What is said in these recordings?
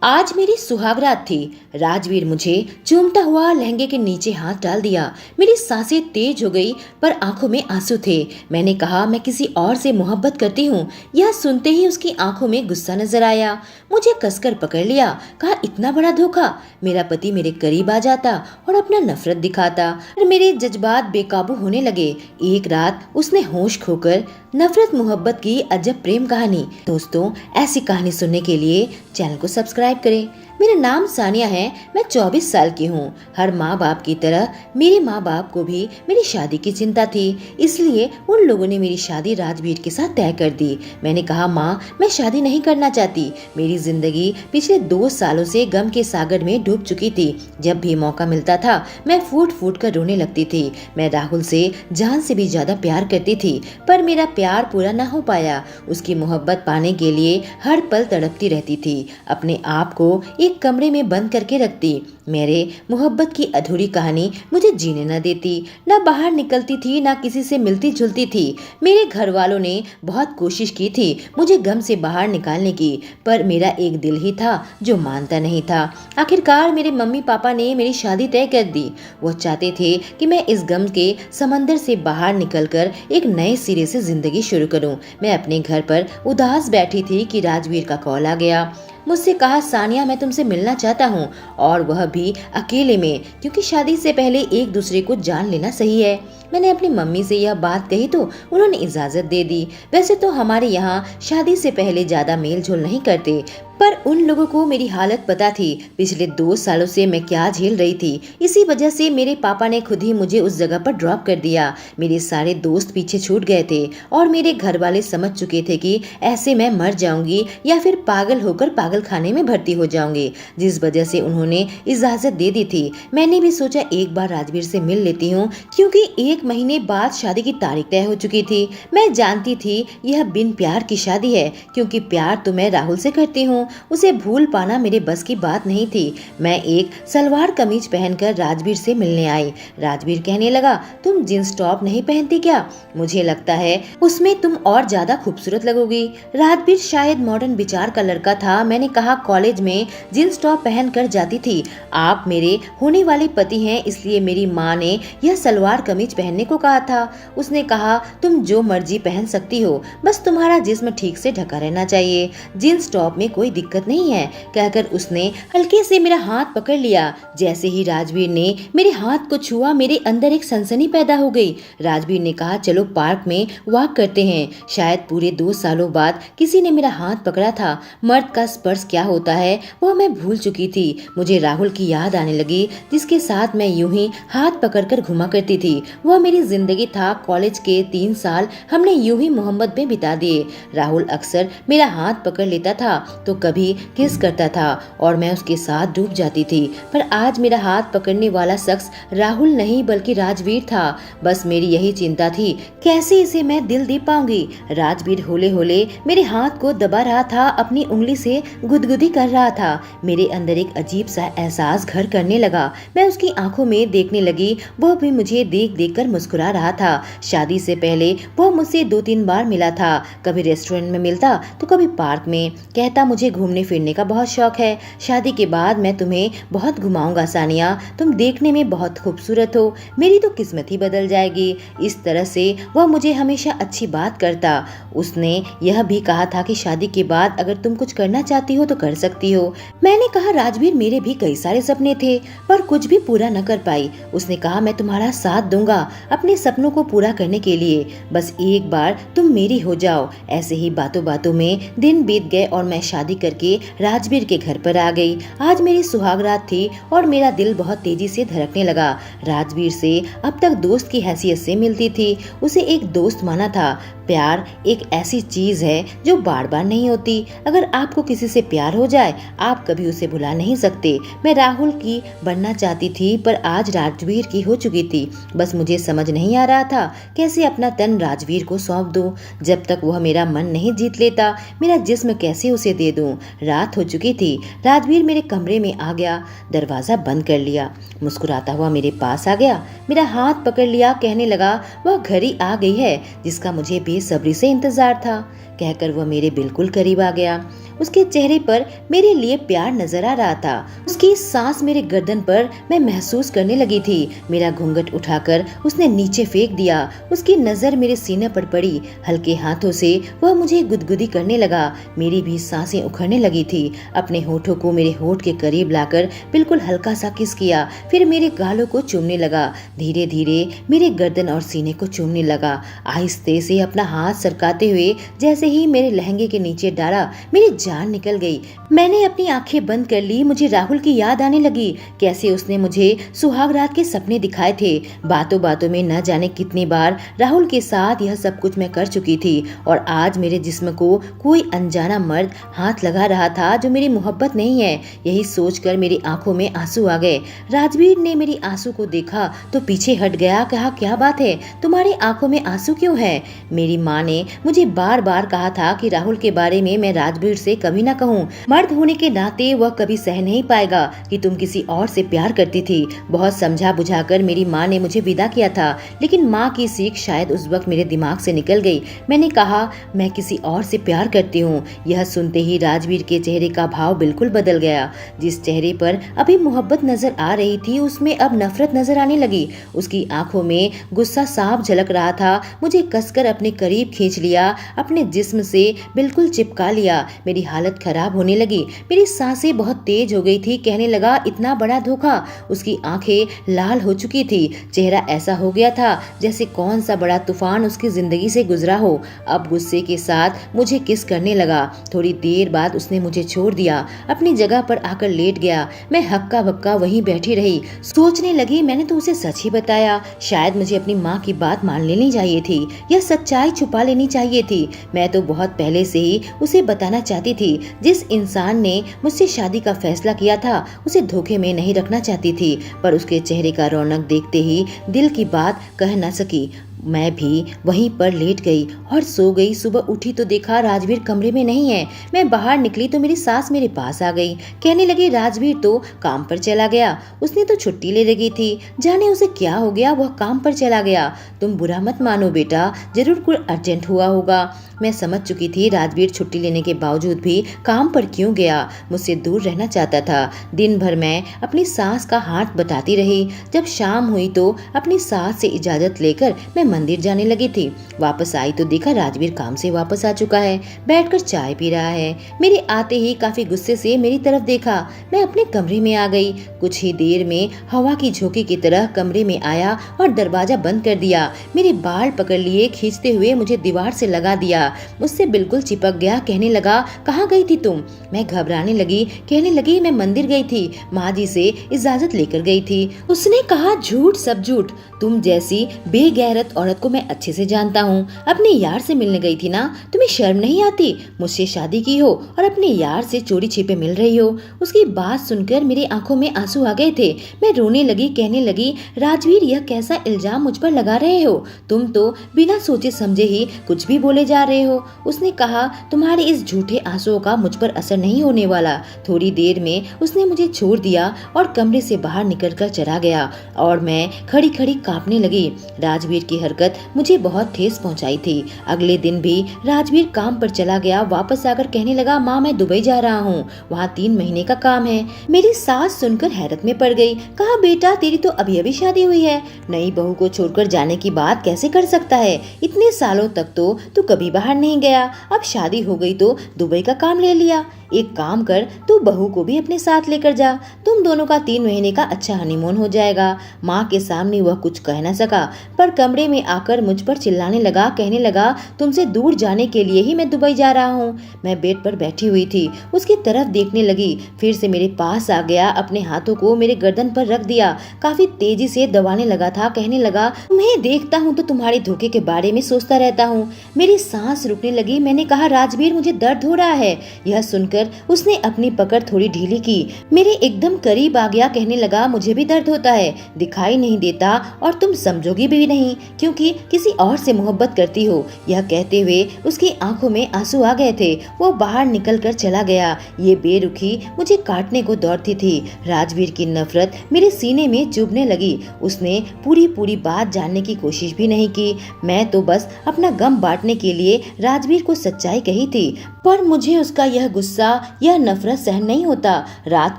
आज मेरी सुहागरात थी। राजवीर मुझे चूमता हुआ लहंगे के नीचे हाथ डाल दिया। मेरी सांसें तेज हो गई पर आंखों में आंसू थे। मैंने कहा मैं किसी और से मोहब्बत करती हूँ। यह सुनते ही उसकी आंखों में गुस्सा नजर आया। मुझे कसकर पकड़ लिया। कहा इतना बड़ा धोखा। मेरा पति मेरे करीब आ जाता और अपना नफरत दिखाता और मेरे जज्बात बेकाबू होने लगे। एक रात उसने होश खोकर नफरत मोहब्बत की अजब प्रेम कहानी। दोस्तों, ऐसी कहानी सुनने के लिए चैनल को सब्सक्राइब करें। मेरा नाम सानिया है। मैं 24 साल की हूँ। हर माँ बाप की तरह मेरे माँ बाप को भी मेरी शादी की चिंता थी, इसलिए उन लोगों ने मेरी शादी राजवीर के साथ तय कर दी। मैंने कहा माँ, मैं शादी नहीं करना चाहती। मेरी जिंदगी पिछले 2 सालों से गम के सागर में डूब चुकी थी। जब भी मौका मिलता था मैं फूट फूट कर रोने लगती थी। मैं राहुल से जान से भी ज्यादा प्यार करती थी, पर मेरा प्यार पूरा न हो पाया। उसकी मोहब्बत पाने के लिए हर पल तड़पती रहती थी। अपने आप को एक कमरे में बंद करके रखती। मेरे मोहब्बत की अधूरी कहानी मुझे जीने न देती। न बाहर निकलती थी, न किसी से मिलती जुलती थी। मेरे घर वालों ने बहुत कोशिश की थी मुझे गम से बाहर निकालने की, पर मेरा एक दिल ही था जो मानता नहीं था। आखिरकार मेरे मम्मी पापा ने मेरी शादी तय कर दी। वो चाहते थे कि मैं इस गम के समंदर से बाहर निकलकर एक नए सिरे से जिंदगी शुरू करूं। मैं अपने घर पर उदास बैठी थी कि राजवीर का कॉल आ गया। मुझसे कहा सानिया, मैं तुमसे मिलना चाहता हूँ, और वह भी अकेले में, क्योंकि शादी से पहले एक दूसरे को जान लेना सही है। मैंने अपनी मम्मी से यह बात कही तो उन्होंने इजाजत दे दी। वैसे तो हमारे यहाँ शादी से पहले ज्यादा मेल जोल नहीं करते, पर उन लोगों को मेरी हालत पता थी। पिछले 2 सालों से मैं क्या झेल रही थी। इसी वजह से मेरे पापा ने खुद ही मुझे उस जगह पर ड्रॉप कर दिया। मेरे सारे दोस्त पीछे छूट गए थे और मेरे घर वाले समझ चुके थे कि ऐसे मैं मर जाऊंगी या फिर पागल होकर पागल खाने में भर्ती हो जाऊंगी, जिस वजह से उन्होंने इजाजत दे दी थी। मैंने भी सोचा एक बार राजवीर से मिल लेती हूँ, क्योंकि 1 महीने बाद शादी की तारीख तय हो चुकी थी। मैं जानती थी यह बिन प्यार की शादी है, क्योंकि प्यार तो मैं राहुल से करती हूँ। उसे भूल पाना मेरे बस की बात नहीं थी। मैं एक सलवार कमीज पहनकर राजवीर से मिलने आई। राजवीर कहने लगा, तुम जींस टॉप नहीं पहनती क्या? मुझे लगता है उसमें तुम और ज्यादा खूबसूरत लगोगी। राजवीर शायद मॉडर्न विचार का लड़का था। मैंने कहा कॉलेज में जींस टॉप पहन कर जाती थी। आप मेरे होने वाले पति हैं, इसलिए मेरी माँ ने यह सलवार कमीज पहनने को कहा था। उसने कहा तुम जो मर्जी पहन सकती हो, बस तुम्हारा जिस्म ठीक से ढका रहना चाहिए। जींस टॉप में कोई दिक्कत नहीं है, कहकर उसने हल्के से मेरा हाथ पकड़ लिया। जैसे ही राजवीर ने मेरे हाथ को छुआ, मेरे अंदर एक सनसनी पैदा हो गई। राजवीर ने कहा चलो पार्क में वॉक करते हैं। शायद पूरे 2 सालों बाद किसी ने मेरा हाथ पकड़ा था। मर्द का स्पर्श क्या होता है वह मैं भूल चुकी थी। मुझे राहुल की याद आने लगी, जिसके साथ मैं यूं ही हाथ पकड़कर घुमा करती थी। वह मेरी जिंदगी था। कॉलेज के 3 साल हमने यूं ही मोहब्बत में बिता दिए। राहुल अक्सर मेरा हाथ पकड़ लेता था तो कभी किस करता था और मैं उसके साथ डूब जाती थी, पर आज मेरा हाथ पकड़ने वाला शख्स राहुल नहीं बल्कि राजवीर था। बस मेरी यही चिंता थी, कैसे इसे मैं दिल दे पाऊंगी। राजवीर होले होले मेरे हाथ को दबा रहा था, अपनी उंगली से गुदगुदी कर रहा था। मेरे अंदर एक अजीब सा एहसास घर करने लगा। मैं उसकी आंखों में देखने लगी, वह भी मुझे देख देख कर मुस्कुरा रहा था। शादी से पहले वह मुझसे 2-3 बार मिला था। कभी रेस्टोरेंट में मिलता तो कभी पार्क में। कहता मुझे घूमने फिरने का बहुत शौक है। शादी के बाद मैं तुम्हें बहुत घुमाऊंगा सानिया, तुम देखने में बहुत खूबसूरत हो, मेरी तो किस्मत ही बदल जाएगी। इस तरह से वह मुझे हमेशा अच्छी बात करता। उसने यह भी कहा था कि शादी के बाद अगर तुम कुछ करना चाहती हो तो कर सकती हो। मैंने कहा राजवीर, मेरे भी कई सारे सपने थे पर कुछ भी पूरा न कर पाई। उसने कहा मैं तुम्हारा साथ दूंगा अपने सपनों को पूरा करने के लिए, बस एक बार तुम मेरी हो जाओ। ऐसे ही बातों बातों में दिन बीत गए और मैं शादी करके राजवीर के घर पर आ गई। आज मेरी सुहागरात थी और मेरा दिल बहुत तेजी से धड़कने लगा। राजवीर से अब तक दोस्त की हैसियत से मिलती थी, उसे एक दोस्त माना था। प्यार एक ऐसी चीज है जो बार बार नहीं होती। अगर आपको किसी से प्यार हो जाए, आप कभी उसे भुला नहीं सकते। मैं राहुल की बनना चाहती थी, पर आज राजवीर की हो चुकी थी। बस मुझे समझ नहीं आ रहा था कैसे अपना तन राजवीर को सौंप दूं। जब तक वह मेरा मन नहीं जीत लेता, मेरा जिस्म कैसे उसे दे दूं। रात हो चुकी थी। राजवीर मेरे कमरे में आ गया, दरवाजा बंद कर लिया, मुस्कुराता हुआ मेरे पास आ गया, मेरा हाथ पकड़ लिया, कहने लगा वह घड़ी आ गई है जिसका मुझे बेसब्री से इंतजार था। कहकर वह मेरे बिल्कुल करीब आ गया। उसके चेहरे पर मेरे लिए प्यार नजर आ रहा था। उसकी सांस मेरे गर्दन पर मैं महसूस करने लगी थी। मेरा घूंघट उठाकर उसने नीचे फेंक दिया। उसकी नजर मेरे सीने पर पड़ी। हल्के हाथों से वह मुझे गुदगुदी करने लगा। मेरी भी सांसें उखड़ने लगी थी। अपने होठों को मेरे होठ के करीब लाकर बिल्कुल हल्का सा किस किया। फिर मेरे गालों को चूमने लगा। धीरे धीरे मेरे गर्दन और सीने को चूमने लगा। आहिस्ते से अपना हाथ सरकाते हुए जैसे ही मेरे लहंगे के नीचे डाला, मेरी जान निकल गई। मैंने अपनी आंखें बंद कर ली। मुझे राहुल की याद आने लगी। कैसे उसने मुझे सुहाग रात के सपने दिखाए थे। बातों बातों में न जाने कितनी बार राहुल के साथ यह सब कुछ मैं कर चुकी थी, और आज मेरे जिस्म को कोई अनजाना मर्द हाथ लगा रहा था जो मेरी मोहब्बत नहीं है। यही सोचकर मेरी आंखों में आंसू आ गए। राजवीर ने मेरी आंसू को देखा तो पीछे हट गया। कहा, क्या बात है, तुम्हारी आंखों में आंसू क्यों है? मेरी माँ ने मुझे बार बार कहा था कि राहुल के बारे में मैं राजवीर से कभी ना कहूँ। मर्द होने के नाते वह कभी सह नहीं पाएगा कि तुम किसी और से प्यार करती थी। बहुत समझा बुझाकर मेरी माँ ने मुझे विदा किया था, लेकिन माँ की सीख शायद उस वक्त मेरे दिमाग से निकल गई। मैंने कहा, मैं किसी और से प्यार करती हूँ। यह सुनते ही राजवीर के चेहरे का भाव बिल्कुल बदल गया। जिस चेहरे पर अभी मोहब्बत नजर आ रही थी, उसमें अब नफरत नजर आने लगी। उसकी आंखों में गुस्सा साफ झलक रहा था। मुझे कसकर अपने करीब खींच लिया, अपने जिस्म से बिल्कुल चिपका लिया। मेरी हालत खराब होने लगी। मेरी सांसें बहुत तेज हो गई थी। कहने लगा, इतना बड़ा धोखा। उसकी आंखें लाल हो चुकी थी। चेहरा ऐसा हो गया था जैसे कौन सा बड़ा तूफान उसकी जिंदगी से गुजरा हो। अब गुस्से के साथ मुझे किस करने लगा। थोड़ी देर बाद उसने मुझे छोड़ दिया, अपनी जगह पर आकर लेट गया। मैं हक्का बक्का वहीं बैठी रही। सोचने लगी, मैंने तो उसे सच ही बताया। शायद मुझे अपनी माँ की बात मान लेनी चाहिए थी, यह सच्चाई छुपा लेनी चाहिए थी। मैं तो बहुत पहले से ही उसे बताना चाहती थी। जिस इंसान ने मुझसे शादी का फैसला किया था, उसे धोखे में नहीं रखना चाहती थी, पर उसके चेहरे का रौनक देखते ही दिल की बात कह न सकी। मैं भी वहीं पर लेट गई और सो गई। सुबह उठी तो देखा राजवीर कमरे में नहीं है। मैं बाहर निकली तो मेरी सास मेरे पास आ गई। कहने लगी, राजवीर तो काम पर चला गया, उसने तो छुट्टी ले रखी थी, जाने उसे क्या हो गया, वह काम पर चला गया। तुम बुरा मत मानो बेटा, जरूर कुछ अर्जेंट हुआ होगा। मैं समझ चुकी थी राजवीर छुट्टी लेने के बावजूद भी काम पर क्यों गया। मुझसे दूर रहना चाहता था। दिन भर मैं अपनी सास का हाथ बटाती रही। जब शाम हुई तो अपनी सास से इजाजत लेकर मैं मंदिर जाने लगी थी। वापस आई तो देखा राजवीर काम से वापस आ चुका है, बैठकर चाय पी रहा है। मेरे आते ही काफी गुस्से से मेरी तरफ देखा। मैं अपने कमरे में आ गई। कुछ ही देर में हवा की झोंके की तरह कमरे में आया और दरवाजा बंद कर दिया। मेरे बाल पकड़ लिए, खींचते हुए मुझे दीवार से लगा दिया। मुझसे बिल्कुल चिपक गया। कहने लगा, कहाँ गई थी तुम? मैं घबराने लगी। कहने लगी, मैं मंदिर गई थी, माँ जी से इजाजत लेकर गई थी। उसने कहा, झूठ सब झूठ, तुम जैसी बेगैरत औरत को मैं अच्छे से जानता हूँ। अपने यार से मिलने गई थी ना, तुम्हें शर्म नहीं आती? मुझसे शादी की हो और अपने यार से चोरी छिपे मिल रही हो। उसकी बात सुनकर मेरी आंखों में आंसू आ गए थे। मैं रोने लगी। कहने लगी, राजवीर यह कैसा इल्जाम मुझ पर लगा रहे हो? तुम तो बिना सोचे समझे ही कुछ भी बोले जा रहे हो। उसने कहा, तुम्हारे इस झूठे आंसुओं का मुझ पर असर नहीं होने वाला। थोड़ी देर में उसने मुझे छोड़ दिया और कमरे से बाहर निकलकर चला गया और मैं खड़ी खड़ी कांपने लगी। राजवीर की हरकत मुझे बहुत ठेस पहुंचाई थी। अगले दिन भी राजवीर काम पर चला गया। वापस आकर कहने लगा, माँ मैं दुबई जा रहा हूँ, वहाँ 3 महीने का काम है। मेरी सास सुनकर हैरत में पड़ गई। कहा, बेटा तेरी तो अभी अभी शादी हुई है, नई बहू को छोड़कर जाने की बात कैसे कर सकता है? इतने सालों तक तो तू कभी बाहर नहीं गया, अब शादी हो गई तो दुबई का काम ले लिया। एक काम कर, तू बहू को भी अपने साथ लेकर जा, तुम दोनों का 3 महीने का अच्छा हनीमून हो जाएगा। माँ के सामने वह कुछ कह न सका, पर कमरे में आकर मुझ पर चिल्लाने लगा। कहने लगा, तुमसे दूर जाने के लिए ही मैं दुबई जा रहा हूँ। मैं बेड पर बैठी हुई थी, उसकी तरफ देखने लगी। फिर से मेरे पास आ गया, अपने हाथों को मेरे गर्दन पर रख दिया, काफी तेजी से दबाने लगा था। कहने लगा, तुम्हें देखता हूँ तो तुम्हारे धोखे के बारे में सोचता रहता हूँ। मेरी सांस रुकने लगी। मैंने कहा, राजवीर मुझे दर्द हो रहा है। यह सुनकर उसने अपनी पकड़ थोड़ी ढीली की, मेरे एकदम करीब आ गया। कहने लगा, मुझे भी दर्द होता है, दिखाई नहीं देता और तुम समझोगी भी नहीं क्योंकि क्योंकि किसी और से मोहब्बत करती हो। यह कहते हुए उसकी आंखों में आंसू आ गए थे। वो बाहर निकल कर चला गया। ये बेरुखी मुझे काटने को दौड़ती थी। राजवीर की नफरत मेरे सीने में चुभने लगी। उसने पूरी बात जानने की कोशिश भी नहीं की। मैं तो बस अपना गम बांटने के लिए राजवीर को सच्चाई कही थी, पर मुझे उसका यह गुस्सा, यह नफरत सहन नहीं होता। रात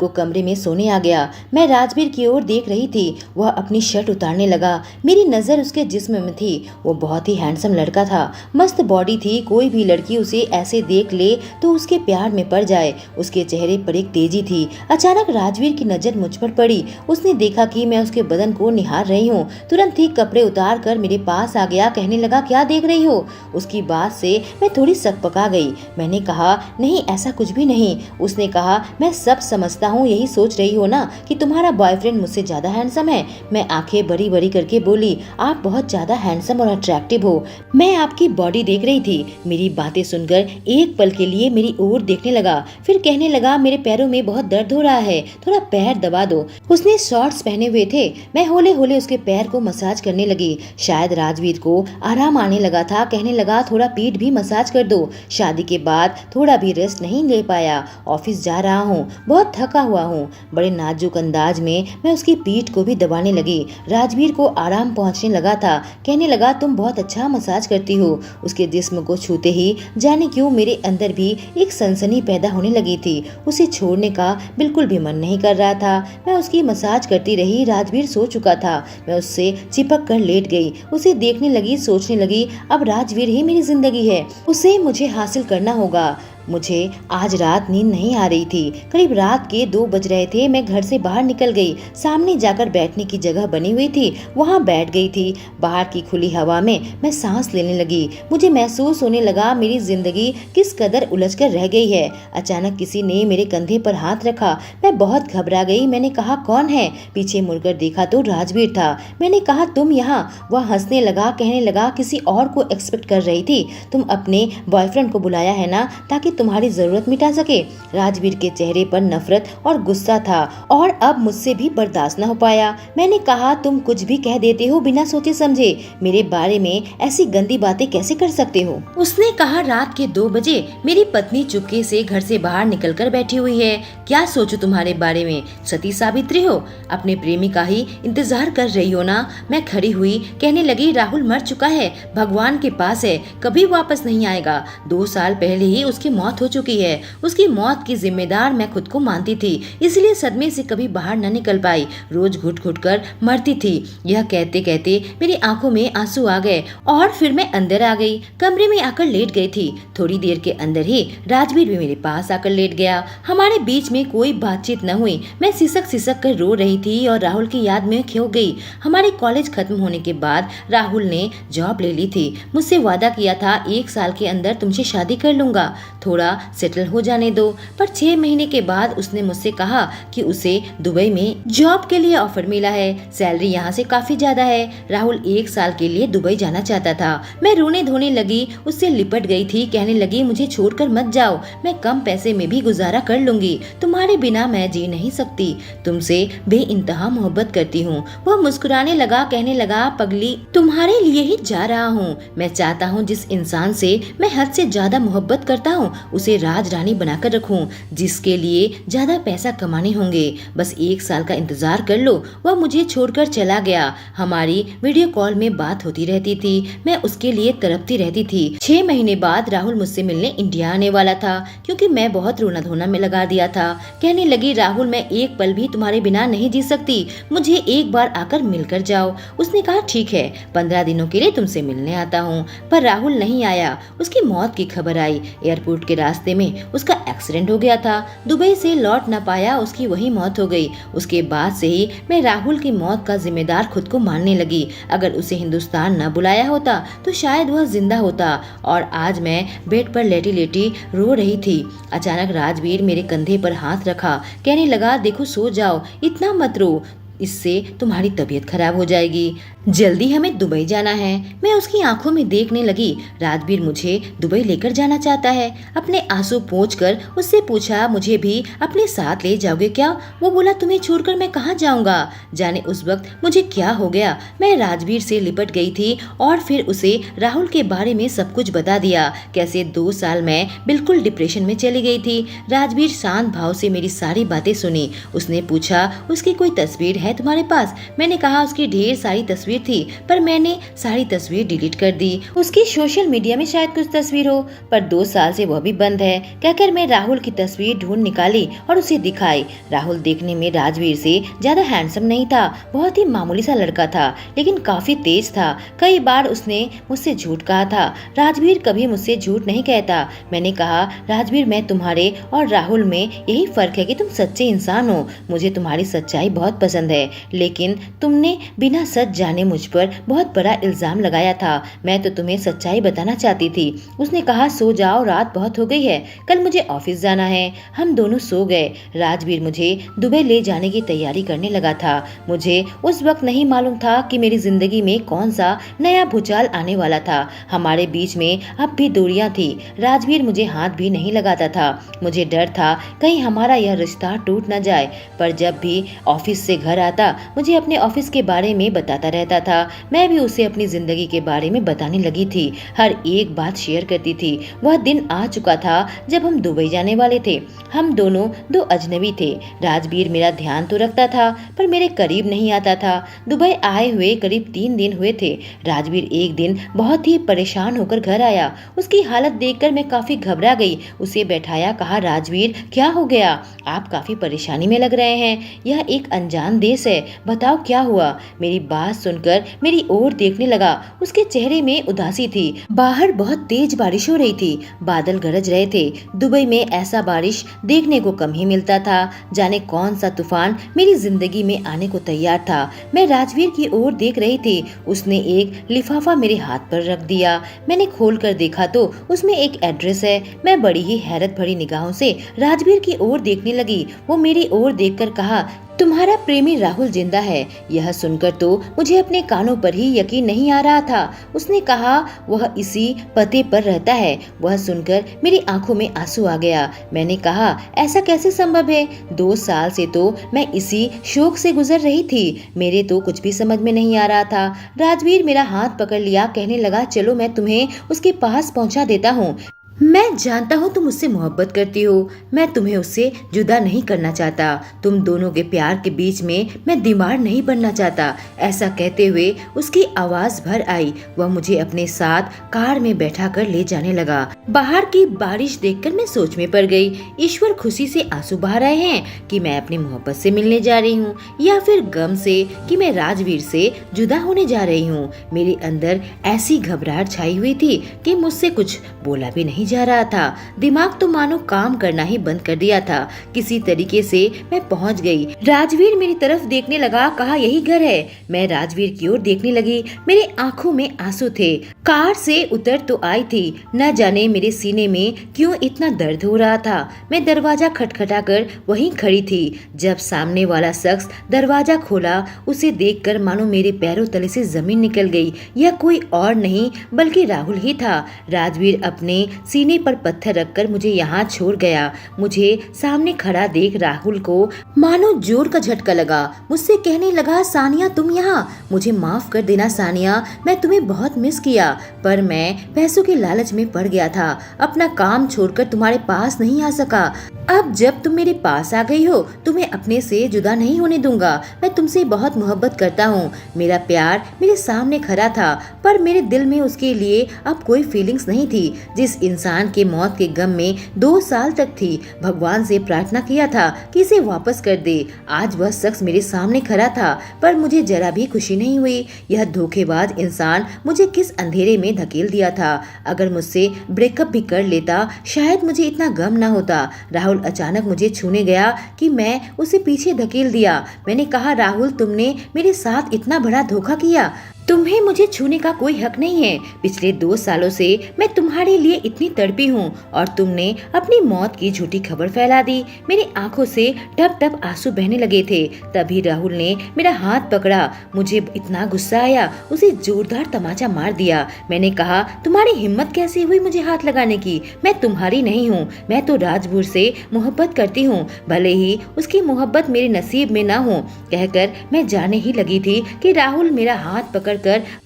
को कमरे में सोने आ गया। मैं राजवीर की ओर देख रही थी। वह अपनी शर्ट उतारने लगा। मेरी नजर उसके जिस्म में थी। वो बहुत ही हैंडसम लड़का था। मस्त बॉडी थी। कोई भी लड़की उसे ऐसे देख ले तो उसके प्यार में पड़ जाए। उसके चेहरे पर एक तेजी थी। अचानक राजवीर की नजर मुझ पर पड़ी। उसने देखा कि मैं उसके बदन को निहार रही हूँ। तुरंत ही कपड़े उतार कर मेरे पास आ गया। कहने लगा, क्या देख रही हो? उसकी बात से मैं थोड़ी सकपका गई। मैंने कहा, नहीं ऐसा कुछ भी नहीं। उसने कहा, मैं सब समझता हूँ, यही सोच रही हो ना कि तुम्हारा बॉयफ्रेंड मुझसे ज्यादा हैंडसम है। मैं आंखें बड़ी बड़ी करके बोली, आप बहुत ज्यादा हैंडसम और अट्रैक्टिव हो। मैं आपकी बॉडी देख रही थी। मेरी बातें सुनकर एक पल के लिए मेरी ओर देखने लगा, फिर कहने लगा, मेरे पैरों में बहुत दर्द हो रहा है, थोड़ा पैर दबा दो। उसने शॉर्ट्स पहने हुए थे। मैं होले होले उसके पैर को मसाज करने लगी। शायद राजवीर को आराम आने लगा था। कहने लगा, थोड़ा पीठ भी मसाज कर दो। शादी के बाद थोड़ा भी रेस्ट नहीं ले पाया। ऑफिस जा रहा हूँ, बहुत थका हुआ हूँ। बड़े नाजुक अंदाज में मैं उसकी पीठ को भी दबाने लगी। राजवीर को आराम पहुँचने लगा था। कहने लगा, तुम बहुत अच्छा मसाज करती हो। उसके जिस्म को छूते ही जाने क्यों मेरे अंदर भी एक सनसनी पैदा होने लगी थी। उसे छोड़ने का बिल्कुल भी मन नहीं कर रहा था। मैं उसकी मसाज करती रही। राजवीर सो चुका था। मैं उससे चिपक कर लेट गई। उसे देखने लगी, सोचने लगी, अब राजवीर ही मेरी जिंदगी है। उसे मुझे हासिल करना होगा। मुझे आज रात नींद नहीं आ रही थी। करीब रात के 2 बज रहे थे। मैं घर से बाहर निकल गई। सामने जाकर बैठने की जगह बनी हुई थी, वहाँ बैठ गई थी। बाहर की खुली हवा में मैं सांस लेने लगी। मुझे महसूस होने लगा मेरी जिंदगी किस कदर उलझकर रह गई है। अचानक किसी ने मेरे कंधे पर हाथ रखा। मैं बहुत घबरा गई। मैंने कहा, कौन है? पीछे मुड़कर देखा तो राजवीर था। मैंने कहा, तुम यहाँ? वह हंसने लगा। कहने लगा, किसी और को एक्सपेक्ट कर रही थी। तुम अपने बॉयफ्रेंड को बुलाया है ना, ताकि तुम्हारी जरूरत मिटा सके। राजवीर के चेहरे पर नफरत और गुस्सा था, और अब मुझसे भी बर्दाश्त न हो पाया। मैंने कहा, तुम कुछ भी कह देते हो बिना सोचे समझे। मेरे बारे में ऐसी गंदी बातें कैसे कर सकते हो? उसने कहा, रात के 2 बजे मेरी पत्नी चुपके से घर से बाहर निकल कर बैठी हुई है। क्या सोचूं तुम्हारे बारे में? सती सावित्री हो? अपने प्रेमी का ही इंतजार कर रही हो ना? मैं खड़ी हुई। कहने लगी, राहुल मर चुका है, भगवान के पास है, कभी वापस नहीं आएगा। 2 साल पहले ही उसकी मौत हो चुकी है। उसकी मौत की जिम्मेदार मैं खुद को मानती थी, इसलिए सदमे से कभी बाहर न निकल पाई। रोज घुट घुट कर मरती थी। यह कहते कहते मेरी आंखों में आंसू आ गए और फिर मैं अंदर आ गई। कमरे में आकर लेट गई थी। थोड़ी देर के अंदर ही राजवीर भी मेरे पास आकर लेट गया। हमारे बीच में कोई बातचीत न हुई। मैं सिसक सिसक कर रो रही थी और राहुल की याद में खो गई। हमारे कॉलेज खत्म होने के बाद राहुल ने जॉब ले ली थी। मुझसे वादा किया था, 1 साल के अंदर तुमसे शादी कर लूंगा, थोड़ा सेटल हो जाने दो। पर 6 महीने के बाद उसने मुझसे कहा कि उसे दुबई में जॉब के लिए ऑफर मिला है। सैलरी यहाँ से काफी ज्यादा है। राहुल 1 साल के लिए दुबई जाना चाहता था। मैं रोने धोने लगी, उससे लिपट गई थी। कहने लगी, मुझे छोड़कर मत जाओ, मैं कम पैसे में भी गुजारा कर लूंगी, तुम्हारे बिना मैं जी नहीं सकती, तुमसे बेइंतहा मोहब्बत करती हूँ। वह मुस्कुराने लगा। कहने लगा, पगली, तुम्हारे लिए ही जा रहा हूँ। मैं चाहता हूँ जिस इंसान से मैं हद से ज्यादा मोहब्बत करता हूँ उसे राज रानी बनाकर रखूं, जिसके लिए ज्यादा पैसा कमाने होंगे। बस 1 साल का इंतजार कर लो। वह मुझे छोड़कर चला गया। हमारी वीडियो कॉल में बात होती रहती थी। मैं उसके लिए तड़पती रहती थी। 6 महीने बाद राहुल मुझसे मिलने इंडिया आने वाला था, क्योंकि मैं बहुत रोना धोना में लगा दिया था। कहने लगी, राहुल, मैं एक पल भी तुम्हारे बिना नहीं जी सकती, मुझे एक बार आकर मिलकर जाओ। उसने कहा, ठीक है, 15 दिनों के लिए तुमसे मिलने आता हूँ। पर राहुल नहीं आया। उसकी मौत की खबर आई। एयरपोर्ट के रास्ते में उसका एक्सीडेंट हो गया था। दुबई से लौट न पाया, उसकी वही मौत हो गई। उसके बाद से ही मैं राहुल की मौत का जिम्मेदार खुद को मानने लगी। अगर उसे हिंदुस्तान न बुलाया होता तो शायद वह जिंदा होता, और आज मैं बेड पर लेटी लेटी रो रही थी। अचानक राजवीर मेरे कंधे पर हाथ रखा। कहने लगा, देखो, सो जाओ, इतना मत रो, इससे तुम्हारी तबीयत खराब हो जाएगी। जल्दी हमें दुबई जाना है। मैं उसकी आंखों में देखने लगी। राजवीर मुझे दुबई लेकर जाना चाहता है। अपने आंसू पोंछकर उससे पूछा, मुझे भी अपने साथ ले जाओगे क्या? वो बोला, तुम्हें छोड़कर मैं कहाँ जाऊंगा? जाने उस वक्त मुझे क्या हो गया। मैं राजवीर से लिपट गई थी और फिर उसे राहुल के बारे में सब कुछ बता दिया। कैसे 2 साल मैं बिल्कुल डिप्रेशन में चली गई थी। राजवीर शांत भाव से मेरी सारी बातें सुनी। उसने पूछा, उसकी कोई तस्वीर है तुम्हारे पास? मैंने कहा उसकी ढेर सारी तस्वीर थी, पर मैंने सारी तस्वीर डिलीट कर दी। उसकी सोशल मीडिया में शायद कुछ तस्वीर हो, पर 2 साल से वह भी बंद है। कहकर मैं राहुल की तस्वीर ढूंढ निकाली और उसे दिखाई। राहुल देखने में राजवीर से ज्यादा हैंडसम नहीं था, बहुत ही मामूली सा लड़का था, लेकिन काफी तेज था। कई बार उसने मुझसे झूठ कहा था। राजवीर कभी मुझसे झूठ नहीं कहता। मैंने कहा, राजवीर मैं तुम्हारे और राहुल में यही फर्क है कि तुम सच्चे इंसान हो। मुझे तुम्हारी सच्चाई बहुत पसंद है, लेकिन तुमने बिना सच जाने मुझ पर बहुत बड़ा इल्जाम लगाया था। मैं तो तुम्हें सच्चाई बताना चाहती थी। उसने कहा, सो जाओ, रात बहुत हो गई है, कल मुझे ऑफिस जाना है। हम दोनों सो गए। राजवीर मुझे दुबई ले जाने की तैयारी करने लगा था। मुझे उस वक्त नहीं मालूम था कि मेरी जिंदगी में कौन सा नया भूचाल आने वाला था। हमारे बीच में अब भी दूरियां थी। राजवीर मुझे हाथ भी नहीं लगाता था। मुझे डर था कहीं हमारा यह रिश्ता टूट न जाए। पर जब भी ऑफिस से घर आता मुझे अपने ऑफिस के बारे में बताता रहता था। मैं भी उसे अपनी जिंदगी के बारे में बताने लगी थी। हर एक बात शेयर करती थी। वह दिन आ चुका था जब हम दुबई जाने वाले थे। हम दोनों 2 अजनबी थे। राजवीर मेरा ध्यान तो रखता था, पर मेरे करीब नहीं आता था। दुबई आए हुए करीब 3 दिन हुए थे। राजवीर एक दिन बहुत ही परेशान होकर घर आया। उसकी हालत देखकर मैं काफी घबरा गई। उसे बैठाया, कहा, राजवीर क्या हो गया? आप काफी परेशानी में लग रहे हैं। यह एक अनजान देश है, बताओ क्या हुआ? मेरी बात सुनकर मेरी ओर देखने लगा। उसके चेहरे में उदासी थी। बाहर बहुत तेज बारिश हो रही थी। बादल गरज रहे थे। दुबई में ऐसा बारिश देखने को कम ही मिलता था। जाने कौन सा तूफान मेरी जिंदगी में आने को तैयार था। मैं राजवीर की ओर देख रही थी। उसने एक लिफाफा मेरे हाथ पर रख दिया। मैंने खोल कर देखा तो उसमें एक एड्रेस है। मैं बड़ी ही हैरत भरी निगाहों से राजवीर की ओर देखने लगी। वो मेरी ओर देखकर कहा, तुम्हारा प्रेमी राहुल जिंदा है। यह सुनकर तो मुझे अपने कानों पर ही यकीन नहीं आ रहा था। उसने कहा, वह इसी पते पर रहता है। वह सुनकर मेरी आंखों में आंसू आ गया। मैंने कहा, ऐसा कैसे संभव है? 2 साल से तो मैं इसी शोक से गुजर रही थी। मेरे तो कुछ भी समझ में नहीं आ रहा था। राजवीर मेरा हाथ पकड़ लिया, कहने लगा, चलो मैं तुम्हें उसके पास पहुंचा देता हूँ। मैं जानता हूँ तुम मुझसे मोहब्बत करती हो। मैं तुम्हें उससे जुदा नहीं करना चाहता। तुम दोनों के प्यार के बीच में मैं दीवार नहीं बनना चाहता। ऐसा कहते हुए उसकी आवाज भर आई। वह मुझे अपने साथ कार में बैठा कर ले जाने लगा। बाहर की बारिश देखकर मैं सोच में पड़ गई। ईश्वर खुशी से आंसू बहा रहे हैं कि मैं अपनी मोहब्बत से मिलने जा रही हूँ, या फिर गम से कि मैं राजवीर से जुदा होने जा रही हूँ। मेरे अंदर ऐसी घबराहट छाई हुई थी कि मुझसे कुछ बोला भी नहीं जा रहा था। दिमाग तो मानो काम करना ही बंद कर दिया था। किसी तरीके से मैं पहुंच गई। राजवीर मेरी तरफ देखने लगा, कहा, यही घर है। मैं राजवीर की ओर देखने लगी। मेरे आंखों में आंसू थे। कार से उतर तो आई थी, न जाने मेरे सीने में क्यों इतना दर्द हो रहा था। मैं दरवाजा खटखटाकर वहीं खड़ी थी। जब सामने वाला शख्स दरवाजा खोला, उसे देखकर मानो मेरे पैरों तले से जमीन निकल गई। यह कोई और नहीं बल्कि राहुल ही था। राजवीर अपने सीने पर पत्थर रखकर मुझे यहाँ छोड़ गया। मुझे सामने खड़ा देख राहुल को मानो जोर का झटका लगा। मुझसे कहने लगा, सानिया तुम यहाँ? मुझे माफ कर देना सानिया, मैं तुम्हें बहुत मिस किया, पर मैं पैसों के लालच में पड़ गया था। अपना काम छोड़कर तुम्हारे पास नहीं आ सका। अब जब तुम मेरे पास आ गई हो, तुम्हें अपने से जुदा नहीं होने दूंगा। मैं तुमसे बहुत मोहब्बत करता हूँ। मेरा प्यार मेरे सामने खड़ा था, पर मेरे दिल में उसके लिए अब कोई फीलिंग्स नहीं थी। जिस इंसान के मौत के गम में 2 साल तक थी, भगवान से प्रार्थना किया था कि इसे वापस कर दे। आज वह शख्स मेरे सामने खड़ा था, पर मुझे जरा भी खुशी नहीं हुई। यह धोखेबाज इंसान मुझे किस अंधेरे में धकेल दिया था। अगर मुझसे ब्रेकअप भी कर लेता, शायद मुझे इतना गम न होता। राहुल अचानक मुझे छूने गया कि मैं उसे पीछे धकेल दिया। मैंने कहा, राहुल तुमने मेरे साथ इतना बड़ा धोखा किया। तुम्हें मुझे छूने का कोई हक नहीं है। पिछले 2 सालों से मैं तुम्हारे लिए इतनी तड़पी हूँ और तुमने अपनी मौत की झूठी खबर फैला दी। मेरी आंखों से टप टप आंसू बहने लगे थे। तभी राहुल ने मेरा हाथ पकड़ा। मुझे इतना गुस्सा आया, उसे जोरदार तमाचा मार दिया। मैंने कहा, तुम्हारी हिम्मत कैसे हुई मुझे हाथ लगाने की? मैं तुम्हारी नहीं हूँ। मैं तो राजवीर से मोहब्बत करती हूँ, भले ही उसकी मोहब्बत मेरे नसीब में ना हो। कहकर मैं जाने ही लगी थी कि राहुल मेरा हाथ पकड़कर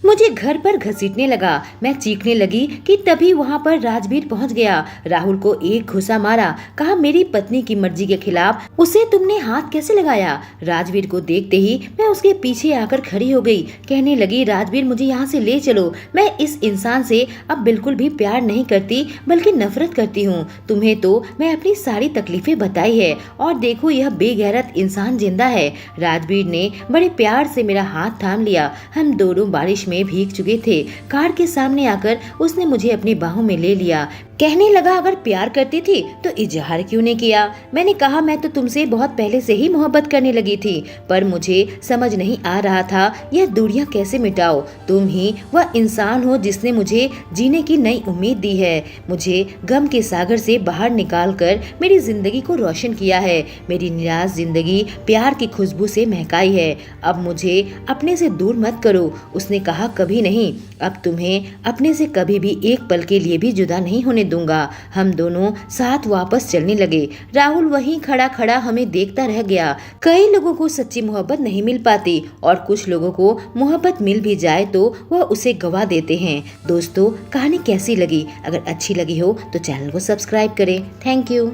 मुझे घर पर घसीटने लगा। मैं चीखने लगी कि तभी वहाँ पर राजवीर पहुँच गया। राहुल को एक घुसा मारा। कहा, मेरी पत्नी की मर्जी के खिलाफ उसे तुमने हाथ कैसे लगाया? राजवीर को देखते ही मैं उसके पीछे आकर खड़ी हो गई। कहने लगी, राजवीर मुझे यहाँ से ले चलो। मैं इस इंसान से अब बिल्कुल भी प्यार नहीं करती, बल्कि नफरत करती हूँ। तुम्हें तो मैं अपनी सारी तकलीफें बताई है और देखो यह बेगैरत इंसान जिंदा है। राजवीर ने बड़े प्यार से मेरा हाथ थाम लिया। हम दोनों बारिश में भीग चुके थे। कार के सामने आकर उसने मुझे अपनी बाहों में ले लिया। कहने लगा, अगर प्यार करती थी तो इजहार क्यों नहीं किया? मैंने कहा, मैं तो तुमसे बहुत पहले से ही मोहब्बत करने लगी थी, पर मुझे समझ नहीं आ रहा था यह दूरियां कैसे मिटाओ। तुम ही वह इंसान हो जिसने मुझे जीने की नई उम्मीद दी है, मुझे गम के सागर से बाहर निकाल कर मेरी जिंदगी को रोशन किया है। मेरी निराश जिंदगी प्यार की खुशबू से महकाई है। अब मुझे अपने से दूर मत करो। उसने कहा, कभी नहीं। अब तुम्हें अपने से कभी भी एक पल के लिए भी जुदा नहीं होने दूंगा। हम दोनों साथ वापस चलने लगे। राहुल वहीं खड़ा खड़ा हमें देखता रह गया। कई लोगों को सच्ची मोहब्बत नहीं मिल पाती और कुछ लोगों को मोहब्बत मिल भी जाए तो वह उसे गवा देते हैं। दोस्तों, कहानी कैसी लगी? अगर अच्छी लगी हो तो चैनल को सब्सक्राइब करें। Thank you.